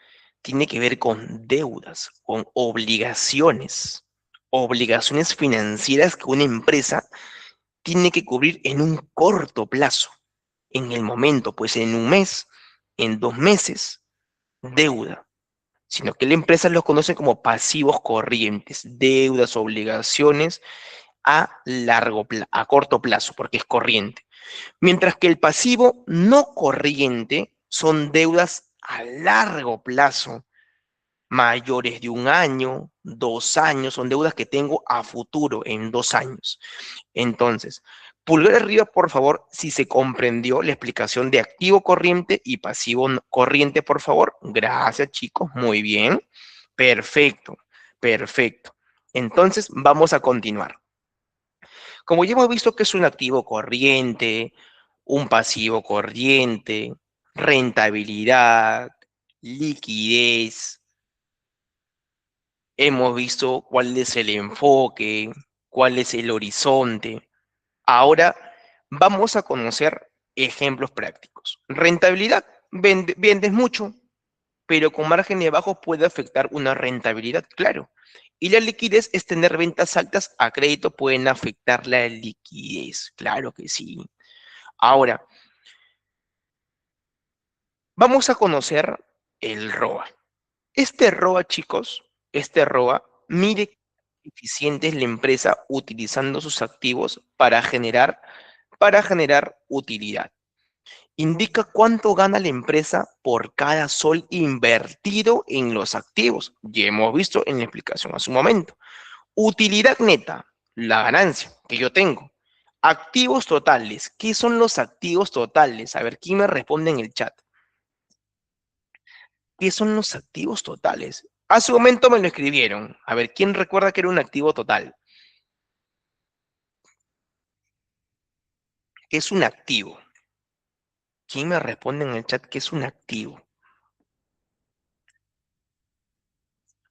tiene que ver con deudas, con obligaciones financieras que una empresa tiene que cubrir en un corto plazo, en el momento, pues en un mes, en 2 meses, deuda, sino que la empresa los conoce como pasivos corrientes, deudas, obligaciones a corto plazo, porque es corriente. Mientras que el pasivo no corriente son deudas a largo plazo, mayores de 1 año, 2 años, son deudas que tengo a futuro, en 2 años. Entonces, pulgar arriba, por favor, si se comprendió la explicación de activo corriente y pasivo corriente, por favor. Gracias, chicos. Muy bien. Perfecto, perfecto. Entonces, vamos a continuar. Como ya hemos visto que es un activo corriente, un pasivo corriente, rentabilidad, liquidez, hemos visto cuál es el enfoque, cuál es el horizonte. Ahora vamos a conocer ejemplos prácticos. Rentabilidad, vendes mucho, pero con márgenes bajos puede afectar una rentabilidad, claro. Y la liquidez es tener ventas altas a crédito, pueden afectar la liquidez, claro que sí. Ahora, vamos a conocer el ROA. Este ROA, chicos, este ROA, mire qué eficiente es la empresa utilizando sus activos para generar utilidad. Indica cuánto gana la empresa por cada sol invertido en los activos. Ya hemos visto en la explicación hace un momento. Utilidad neta, la ganancia que yo tengo. Activos totales. ¿Qué son los activos totales? A ver, ¿quién me responde en el chat? ¿Qué son los activos totales? Hace un momento me lo escribieron. A ver, ¿quién recuerda que era un activo total? ¿Qué es un activo? ¿Quién me responde en el chat qué es un activo?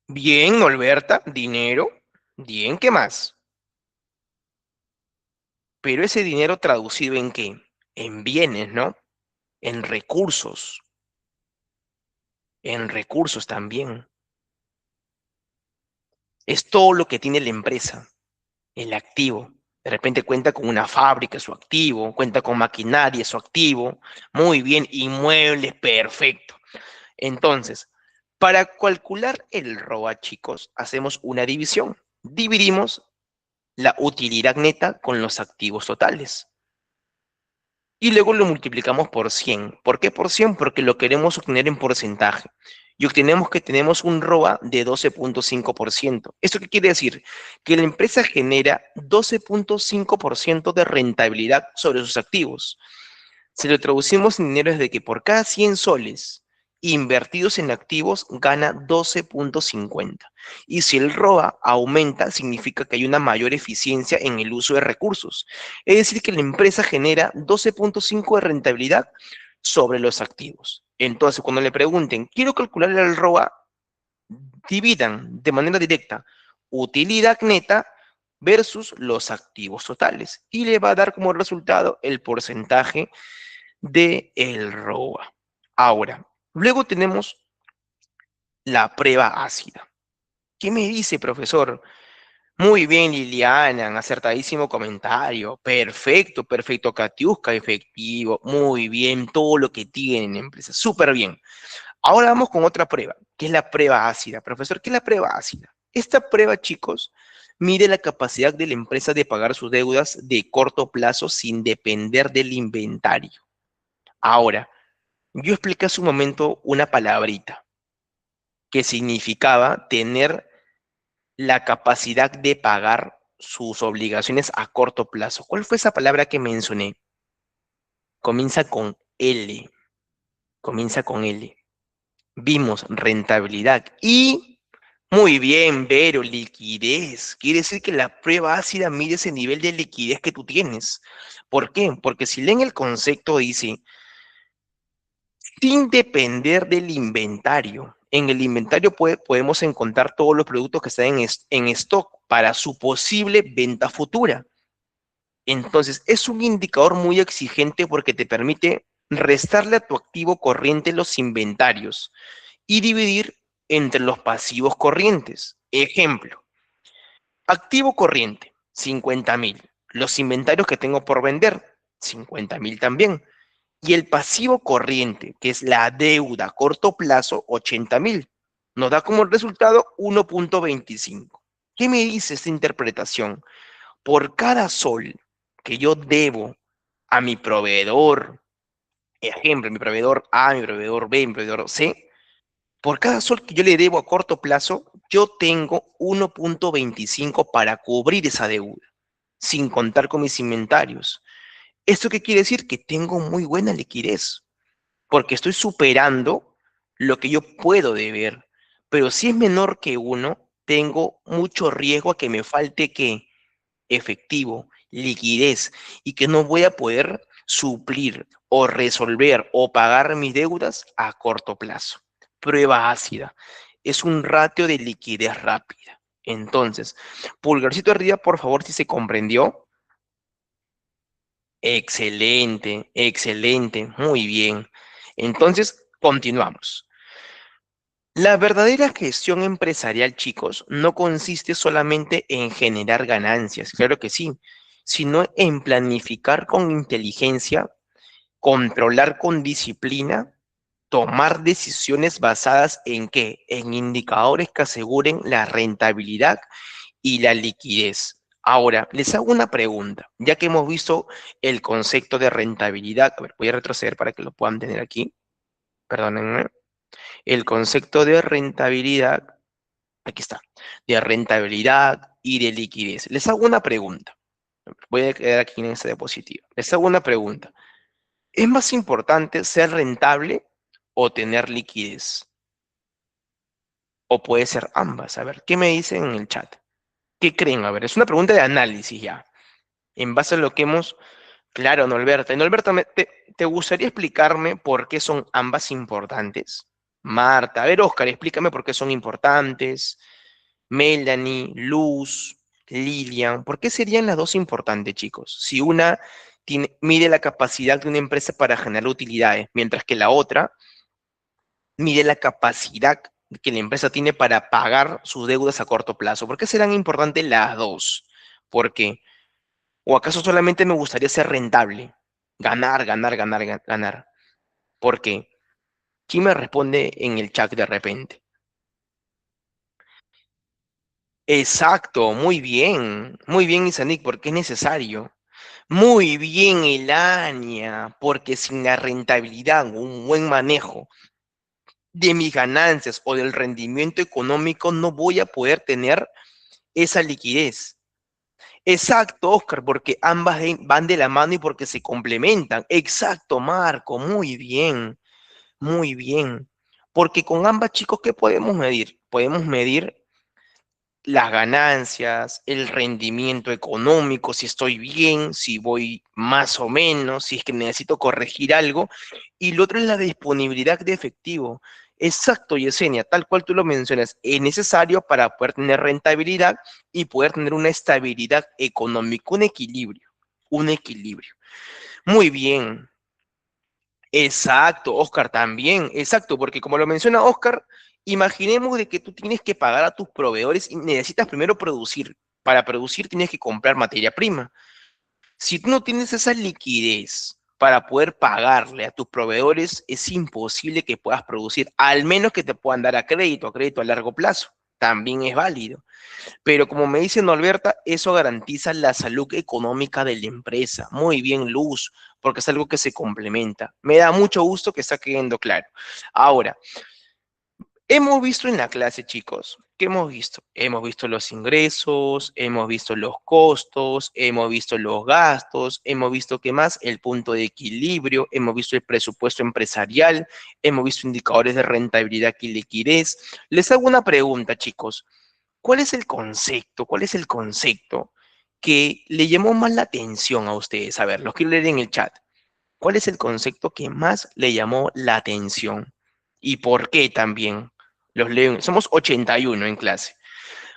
Bien, Olberta, dinero. Bien, ¿qué más? Pero ese dinero traducido ¿en qué? En bienes, ¿no? En recursos. En recursos también. Es todo lo que tiene la empresa, el activo. De repente cuenta con una fábrica, es su activo, cuenta con maquinaria, es su activo. Muy bien, inmuebles, perfecto. Entonces, para calcular el ROA, chicos, hacemos una división. Dividimos la utilidad neta con los activos totales. Y luego lo multiplicamos por 100. ¿Por qué por 100? Porque lo queremos obtener en porcentaje. Y obtenemos que tenemos un ROA de 12.5%. ¿Esto qué quiere decir? Que la empresa genera 12.5% de rentabilidad sobre sus activos. Si lo traducimos en dinero es de que por cada 100 soles invertidos en activos gana 12.50. Y si el ROA aumenta, significa que hay una mayor eficiencia en el uso de recursos. Es decir, que la empresa genera 12.5 de rentabilidad sobre los activos. Entonces, cuando le pregunten, quiero calcular el ROA, dividan de manera directa utilidad neta versus los activos totales y le va a dar como resultado el porcentaje de el ROA. Ahora, luego tenemos la prueba ácida. ¿Qué me dice, profesor? Muy bien, Liliana, acertadísimo comentario. Perfecto, perfecto, Katiuska, efectivo. Muy bien, todo lo que tienen en empresa. Súper bien. Ahora vamos con otra prueba, que es la prueba ácida. Profesor, ¿qué es la prueba ácida? Esta prueba, chicos, mide la capacidad de la empresa de pagar sus deudas de corto plazo sin depender del inventario. Ahora, yo expliqué hace un momento una palabrita que significaba tener la capacidad de pagar sus obligaciones a corto plazo. ¿Cuál fue esa palabra que mencioné? Comienza con L. Comienza con L. Vimos rentabilidad y muy bien, Vero, liquidez. Quiere decir que la prueba ácida mide ese nivel de liquidez que tú tienes. ¿Por qué? Porque si leen el concepto dice, sin depender del inventario. En el inventario podemos encontrar todos los productos que están en stock para su posible venta futura. Entonces, es un indicador muy exigente porque te permite restarle a tu activo corriente los inventarios y dividir entre los pasivos corrientes. Ejemplo, activo corriente, 50.000. Los inventarios que tengo por vender, 50.000 también. Y el pasivo corriente, que es la deuda a corto plazo, 80.000. Nos da como resultado 1.25. ¿Qué me dice esta interpretación? Por cada sol que yo debo a mi proveedor, ejemplo, mi proveedor A, mi proveedor B, mi proveedor C, por cada sol que yo le debo a corto plazo, yo tengo 1.25 para cubrir esa deuda, sin contar con mis inventarios. ¿Esto qué quiere decir? Que tengo muy buena liquidez, porque estoy superando lo que yo puedo deber. Pero si es menor que uno, tengo mucho riesgo a que me falte que efectivo, liquidez, y que no voy a poder suplir o resolver o pagar mis deudas a corto plazo. Prueba ácida. Es un ratio de liquidez rápida. Entonces, pulgarcito arriba, por favor, si se comprendió. Excelente, excelente, muy bien. Entonces, continuamos. La verdadera gestión empresarial, chicos, no consiste solamente en generar ganancias, claro que sí, sino en planificar con inteligencia, controlar con disciplina, tomar decisiones basadas en qué? En indicadores que aseguren la rentabilidad y la liquidez. Ahora, les hago una pregunta, ya que hemos visto el concepto de rentabilidad. A ver, voy a retroceder para que lo puedan tener aquí. Perdónenme. El concepto de rentabilidad, aquí está, de rentabilidad y de liquidez. Les hago una pregunta. Voy a quedar aquí en esta diapositiva. Les hago una pregunta. ¿Es más importante ser rentable o tener liquidez? O puede ser ambas. A ver, ¿qué me dicen en el chat? ¿Qué creen? A ver, es una pregunta de análisis ya. En base a lo que hemos... Claro, Norberta. Norberta, ¿te gustaría explicarme por qué son ambas importantes? Marta, a ver, Oscar, explícame por qué son importantes. Melanie, Luz, Lilian, ¿por qué serían las dos importantes, chicos? Si una mide la capacidad de una empresa para generar utilidades, mientras que la otra mide la capacidad que la empresa tiene para pagar sus deudas a corto plazo. ¿Por qué serán importantes las dos? ¿Por qué? ¿O acaso solamente me gustaría ser rentable? Ganar, ganar, ganar, ganar. ¿Por qué? ¿Quién me responde en el chat de repente? Exacto, muy bien, Isanik, porque es necesario. Muy bien, Elania, porque sin la rentabilidad, un buen manejo de mis ganancias o del rendimiento económico, no voy a poder tener esa liquidez. Exacto, Oscar, porque ambas van de la mano y porque se complementan. Exacto, Marco, muy bien, muy bien. Porque con ambas, chicos, ¿qué podemos medir? Podemos medir las ganancias, el rendimiento económico, si estoy bien, si voy más o menos, si es que necesito corregir algo. Y lo otro es la disponibilidad de efectivo. Exacto, Yesenia, tal cual tú lo mencionas, es necesario para poder tener rentabilidad y poder tener una estabilidad económica, un equilibrio, un equilibrio. Muy bien, exacto, Oscar, también, exacto, porque como lo menciona Oscar, imaginemos de que tú tienes que pagar a tus proveedores y necesitas primero producir. Para producir tienes que comprar materia prima. Si tú no tienes esa liquidez para poder pagarle a tus proveedores, es imposible que puedas producir, al menos que te puedan dar a crédito a largo plazo. También es válido. Pero como me dice Norberta, eso garantiza la salud económica de la empresa. Muy bien, Luz, porque es algo que se complementa. Me da mucho gusto que está quedando claro. Ahora, hemos visto en la clase, chicos, ¿qué hemos visto? Hemos visto los ingresos, hemos visto los costos, hemos visto los gastos, hemos visto, ¿qué más? El punto de equilibrio, hemos visto el presupuesto empresarial, hemos visto indicadores de rentabilidad y liquidez. Les hago una pregunta, chicos. ¿Cuál es el concepto? ¿Cuál es el concepto que le llamó más la atención a ustedes? A ver, los quiero leer en el chat. ¿Cuál es el concepto que más le llamó la atención? ¿Y por qué también? Los leo. Somos 81 en clase.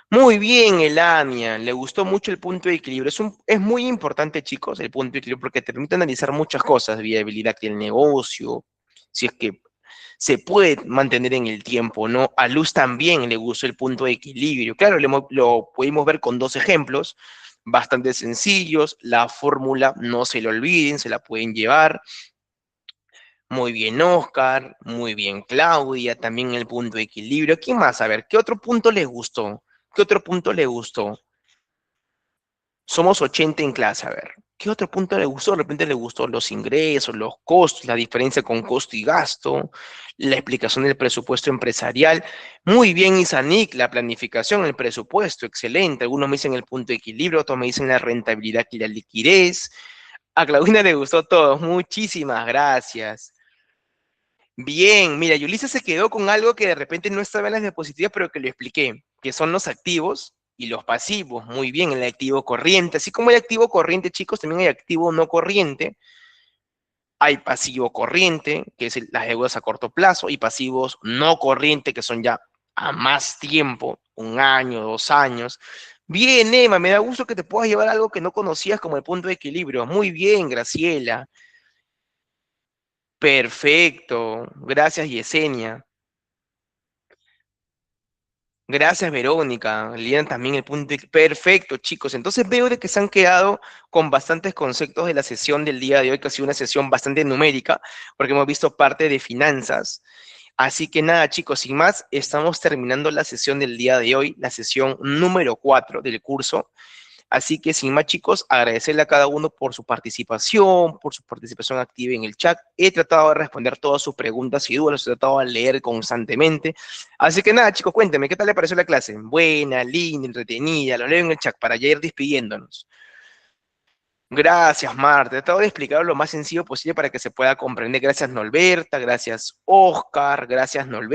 Muy bien, Elania. Le gustó mucho el punto de equilibrio. Es muy importante, chicos, el punto de equilibrio porque te permite analizar muchas cosas, viabilidad del negocio, si es que se puede mantener en el tiempo, ¿no? A Luz también le gustó el punto de equilibrio. Claro, lo pudimos ver con dos ejemplos bastante sencillos. La fórmula, no se lo olviden, se la pueden llevar. Muy bien, Oscar. Muy bien, Claudia. También el punto de equilibrio. ¿Quién más? A ver, ¿qué otro punto les gustó? ¿Qué otro punto le gustó? Somos 80 en clase, a ver. ¿Qué otro punto le gustó? De repente le gustó los ingresos, los costos, la diferencia con costo y gasto, la explicación del presupuesto empresarial. Muy bien, Isanik, la planificación, el presupuesto, excelente. Algunos me dicen el punto de equilibrio, otros me dicen la rentabilidad y la liquidez. A Claudina le gustó todo. Muchísimas gracias. Bien, mira, Yulisa se quedó con algo que de repente no estaba en las diapositivas, pero que lo expliqué, que son los activos y los pasivos. Muy bien, el activo corriente. Así como hay activo corriente, chicos, también hay activo no corriente. Hay pasivo corriente, que es las deudas a corto plazo, y pasivos no corriente, que son ya a más tiempo, 1 año, 2 años. Bien, Emma, me da gusto que te puedas llevar algo que no conocías como el punto de equilibrio. Muy bien, Graciela. Perfecto. Gracias, Yesenia. Gracias, Verónica. Liliana también el punto. Perfecto, chicos. Entonces veo de que se han quedado con bastantes conceptos de la sesión del día de hoy, que ha sido una sesión bastante numérica, porque hemos visto parte de finanzas. Así que nada, chicos, sin más, estamos terminando la sesión del día de hoy, la sesión número 4 del curso. Así que sin más, chicos, agradecerle a cada uno por su participación activa en el chat. He tratado de responder todas sus preguntas y dudas, los he tratado de leer constantemente. Así que nada, chicos, cuéntenme, ¿qué tal le pareció la clase? Buena, linda, entretenida, lo leo en el chat para ya ir despidiéndonos. Gracias, Marta. He tratado de explicarlo lo más sencillo posible para que se pueda comprender. Gracias, Norberta. Gracias, Oscar. Gracias, Norberta.